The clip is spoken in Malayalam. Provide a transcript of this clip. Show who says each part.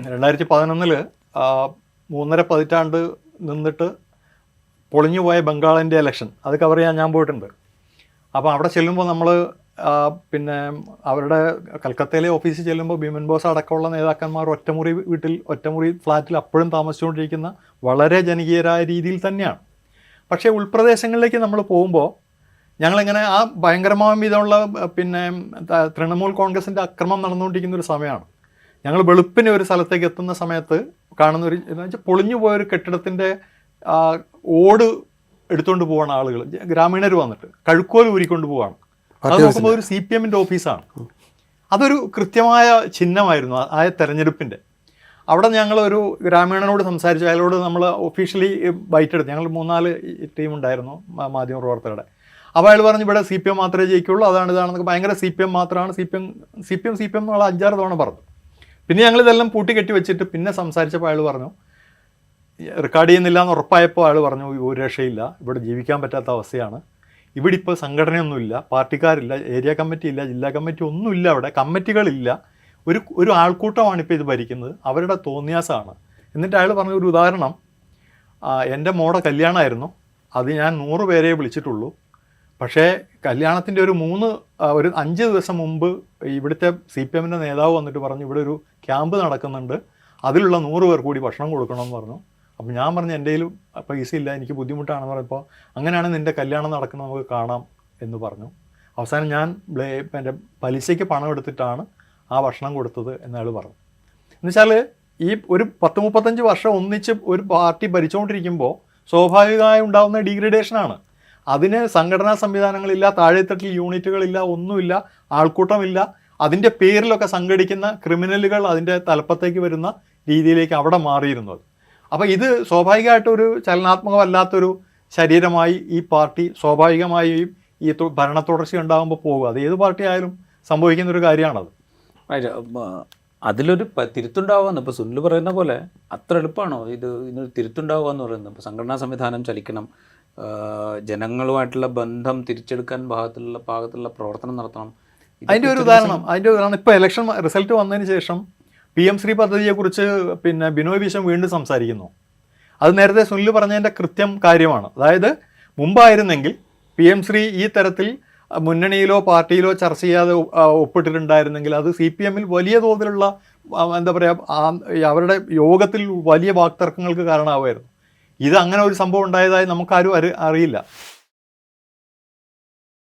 Speaker 1: 2011 3.5 പതിറ്റാണ്ട് നിന്നിട്ട് പൊളിഞ്ഞുപോയ ബംഗാളിൻ്റെ ഇലക്ഷൻ അത് കവർ ചെയ്യാൻ ഞാൻ പോയിട്ടുണ്ട്. അപ്പോൾ അവിടെ ചെല്ലുമ്പോൾ നമ്മൾ പിന്നെ അവരുടെ കൽക്കത്തയിലെ ഓഫീസിൽ ചെല്ലുമ്പോൾ ബിമൻ ബോസ് അടക്കമുള്ള നേതാക്കന്മാർ ഒറ്റമുറി ഫ്ലാറ്റിൽ അപ്പോഴും താമസിച്ചുകൊണ്ടിരിക്കുന്ന വളരെ ജനകീയരായ രീതിയിൽ തന്നെയാണ്. പക്ഷേ ഉൾപ്രദേശങ്ങളിലേക്ക് നമ്മൾ പോകുമ്പോൾ ഞങ്ങളിങ്ങനെ ആ ഭയങ്കരമായ വിധമുള്ള പിന്നെ തൃണമൂൽ കോൺഗ്രസിൻ്റെ അക്രമം നടന്നുകൊണ്ടിരിക്കുന്ന ഒരു സമയമാണ്. ഞങ്ങൾ വെളുപ്പിന് ഒരു സ്ഥലത്തേക്ക് എത്തുന്ന സമയത്ത് കാണുന്ന ഒരു എന്ന് വെച്ചാൽ പൊളിഞ്ഞു പോയൊരു കെട്ടിടത്തിൻ്റെ ഓട് എടുത്തുകൊണ്ട് പോവാണ് ആളുകൾ, ഗ്രാമീണർ വന്നിട്ട് കഴുക്കോൽ ഊരിക്കൊണ്ട് പോവാണ്. അത് നോക്കുമ്പോൾ ഒരു CPM-ൻ്റെ ഓഫീസാണ്. അതൊരു കൃത്യമായ ചിഹ്നമായിരുന്നു ആ തെരഞ്ഞെടുപ്പിൻ്റെ. അവിടെ ഞങ്ങളൊരു ഗ്രാമീണനോട് സംസാരിച്ചു, അയാളോട് നമ്മൾ ഒഫീഷ്യലി ബൈറ്റ് എടുത്തു. ഞങ്ങൾ 3-4 ടീമുണ്ടായിരുന്നു മാധ്യമ പ്രവർത്തകരുടെ. അപ്പോൾ അയാൾ പറഞ്ഞു ഇവിടെ CPM മാത്രമേ ജയിക്കുള്ളൂ, ഇതാണെന്നൊക്കെ ഭയങ്കര CPM മാത്രമാണ്, CPM എന്നുള്ള 5-6 തവണ പറഞ്ഞു. പിന്നെ ഞങ്ങളിതെല്ലാം പൂട്ടിക്കെട്ടി വെച്ചിട്ട് പിന്നെ സംസാരിച്ചപ്പോൾ അയാൾ പറഞ്ഞു, റെക്കോർഡ് ചെയ്യുന്നില്ല എന്ന് ഉറപ്പായപ്പോൾ അയാൾ പറഞ്ഞു ഒരു രക്ഷയില്ല, ഇവിടെ ജീവിക്കാൻ പറ്റാത്ത അവസ്ഥയാണ്, ഇവിടെ ഇപ്പോൾ സംഘടനയൊന്നുമില്ല, പാർട്ടിക്കാരില്ല, ഏരിയ കമ്മിറ്റി ഇല്ല, ജില്ലാ കമ്മിറ്റി ഒന്നുമില്ല, അവിടെ കമ്മിറ്റികളില്ല, ഒരു ആൾക്കൂട്ടമാണ് ഇപ്പോൾ ഇത് ഭരിക്കുന്നത്, അവരുടെ തോന്നിയാസമാണ്. എന്നിട്ട് അയാൾ പറഞ്ഞ ഒരു ഉദാഹരണം, എൻ്റെ മോടെ കല്യാണമായിരുന്നു, അത് ഞാൻ 100 പേരെ വിളിച്ചിട്ടുള്ളൂ, പക്ഷേ കല്യാണത്തിൻ്റെ ഒരു 5 ദിവസം മുമ്പ് ഇവിടുത്തെ CPM-ൻ്റെ നേതാവ് വന്നിട്ട് പറഞ്ഞു ഇവിടെ ഒരു ക്യാമ്പ് നടക്കുന്നുണ്ട്, അതിലുള്ള 100 പേർ കൂടി ഭക്ഷണം കൊടുക്കണമെന്ന് പറഞ്ഞു. അപ്പം ഞാൻ പറഞ്ഞു എൻ്റെ കയ്യിൽ പൈസ ഇല്ല, എനിക്ക് ബുദ്ധിമുട്ടാണെന്ന് പറഞ്ഞപ്പോൾ അങ്ങനെയാണ് നിൻ്റെ കല്യാണം നടക്കുന്നത്, നമുക്ക് കാണാം എന്ന് പറഞ്ഞു. അവസാനം ഞാൻ എൻ്റെ പലിശയ്ക്ക് പണം എടുത്തിട്ടാണ് ആ ഭക്ഷണം കൊടുത്തത് എന്നയാൾ പറഞ്ഞു. എന്നുവെച്ചാൽ ഈ ഒരു 10-35 വർഷം ഒന്നിച്ച് ഒരു പാർട്ടി ഭരിച്ചുകൊണ്ടിരിക്കുമ്പോൾ സ്വാഭാവികമായി ഉണ്ടാകുന്ന ഡീഗ്രഡേഷനാണ്. അതിന് സംഘടനാ സംവിധാനങ്ങളില്ല, താഴെത്തട്ടിൽ യൂണിറ്റുകളില്ല, ഒന്നുമില്ല, ആൾക്കൂട്ടമില്ല. അതിൻ്റെ പേരിലൊക്കെ സംഘടിക്കുന്ന ക്രിമിനലുകൾ അതിൻ്റെ തലപ്പത്തേക്ക് വരുന്ന രീതിയിലേക്ക് അവിടെ മാറിയിരുന്നത്. അപ്പോൾ ഇത് സ്വാഭാവികമായിട്ടൊരു ചലനാത്മകമല്ലാത്തൊരു ശരീരമായി ഈ പാർട്ടി സ്വാഭാവികമായി ഈ ഭരണ തുടർച്ച ഉണ്ടാകുമ്പോൾ പോകുക. അത് ഏത് പാർട്ടി ആയാലും സംഭവിക്കുന്നൊരു കാര്യമാണത്.
Speaker 2: അതിലൊരു തിരുത്തുണ്ടാവുകയെന്ന് ഇപ്പോൾ സുനിൽ പറയുന്ന പോലെ അത്ര എളുപ്പമാണോ ഇതിനൊരു തിരുത്തുണ്ടാവുക എന്ന് പറയുന്നത്? ഇപ്പോൾ സംഘടനാ സംവിധാനം ചലിക്കണം, ജനങ്ങളുമായിട്ടുള്ള ബന്ധം തിരിച്ചെടുക്കാൻ പാകത്തിലുള്ള പ്രവർത്തനം നടത്തണം.
Speaker 1: അതിൻ്റെ ഒരു ഉദാഹരണം ഇപ്പോൾ ഇലക്ഷൻ റിസൾട്ട് വന്നതിന് ശേഷം PM ശ്രീ പദ്ധതിയെക്കുറിച്ച് പിന്നെ ബിനോയ് വിശ്വം വീണ്ടും സംസാരിക്കുന്നു. അത് നേരത്തെ സുനിൽ പറഞ്ഞതിൻ്റെ കൃത്യം കാര്യമാണ്. അതായത് മുമ്പായിരുന്നെങ്കിൽ PM ശ്രീ ഈ തരത്തിൽ മുന്നണിയിലോ പാർട്ടിയിലോ ചർച്ച ചെയ്യാതെ ഒപ്പിട്ടിട്ടുണ്ടായിരുന്നെങ്കിൽ അത് CPM-ൽ വലിയ തോതിലുള്ള എന്താ പറയുക അവരുടെ യോഗത്തിൽ വലിയ വാക്തർക്കങ്ങൾക്ക് കാരണമാകുമായിരുന്നു. ഇത് അങ്ങനെ ഒരു സംഭവം ഉണ്ടായതായി നമുക്കാരും അറിയില്ല.